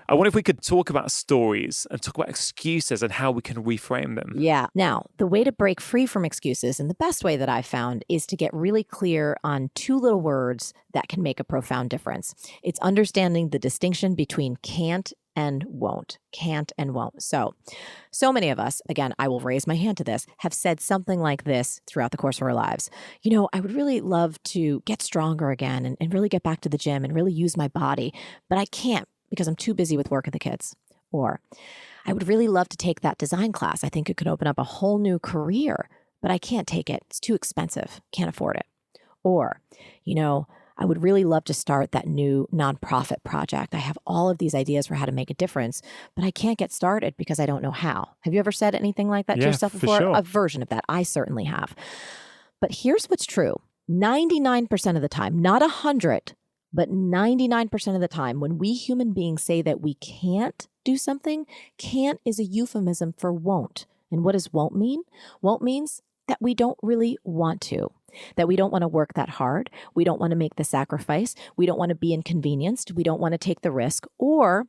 I wonder if we could talk about stories and talk about excuses and how we can reframe them. Yeah. Now, the way to break free from excuses, and the best way that I've found, is to get really clear on two little words that can make a profound difference. It's understanding the distinction between can't and won't. Can't and won't. So many of us, again, I will raise my hand to this, have said something like this throughout the course of our lives. I would really love to get stronger again and really get back to the gym and really use my body, but I can't because I'm too busy with work and the kids. Or I would really love to take that design class. I think it could open up a whole new career, but I can't take it. It's too expensive. Can't afford it. Or, I would really love to start that new nonprofit project. I have all of these ideas for how to make a difference, but I can't get started because I don't know how. Have you ever said anything like that to yourself before? For sure. A version of that. I certainly have. But here's what's true. 99% of the time, not 100, but 99% of the time, when we human beings say that we can't do something, can't is a euphemism for won't. And what does won't mean? Won't means that we don't really want to, that we don't want to work that hard. We don't want to make the sacrifice. We don't want to be inconvenienced. We don't want to take the risk, or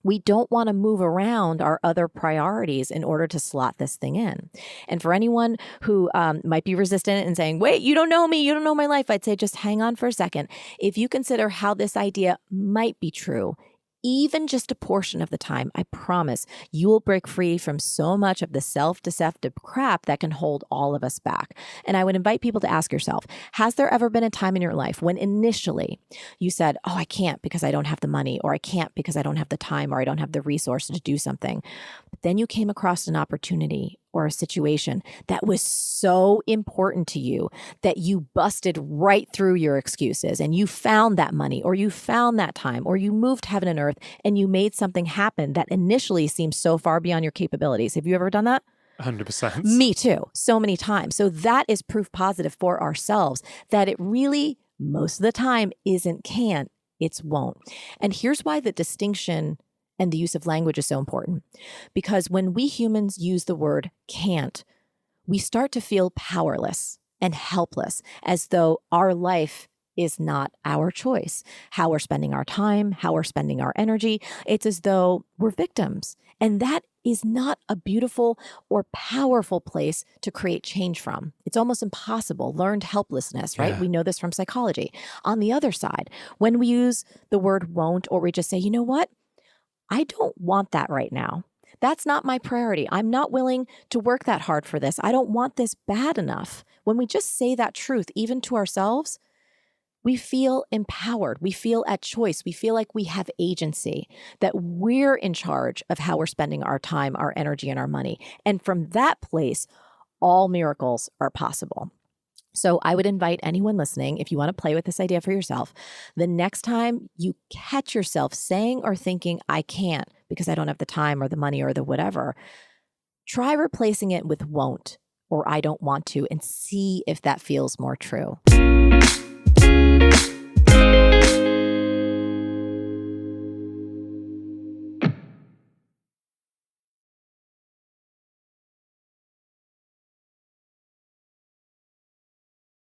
we don't want to move around our other priorities in order to slot this thing in. And for anyone who might be resistant and saying, wait, you don't know me, you don't know my life, I'd say just hang on for a second. If you consider how this idea might be true, even just a portion of the time, I promise you will break free from so much of the self-deceptive crap that can hold all of us back. And I would invite people to ask yourself, has there ever been a time in your life when initially you said, oh, I can't because I don't have the money, or I can't because I don't have the time, or I don't have the resources to do something. But then you came across an opportunity or a situation that was so important to you that you busted right through your excuses and you found that money, or you found that time, or you moved heaven and earth and you made something happen that initially seemed so far beyond your capabilities. Have you ever done that? 100%. Me too. So many times. So that is proof positive for ourselves that it really, most of the time, isn't can't, it's won't. And here's why the distinction and the use of language is so important. Because when we humans use the word can't, we start to feel powerless and helpless, as though our life is not our choice. How we're spending our time, how we're spending our energy. It's as though we're victims. And that is not a beautiful or powerful place to create change from. It's almost impossible. Learned helplessness, right? Yeah. We know this from psychology. On the other side, when we use the word won't, or we just say, you know what? I don't want that right now. That's not my priority. I'm not willing to work that hard for this. I don't want this bad enough. When we just say that truth, even to ourselves, we feel empowered. We feel at choice. We feel like we have agency, that we're in charge of how we're spending our time, our energy, and our money. And from that place, all miracles are possible. So I would invite anyone listening, if you want to play with this idea for yourself, the next time you catch yourself saying or thinking, I can't because I don't have the time or the money or the whatever, try replacing it with won't or I don't want to, and see if that feels more true.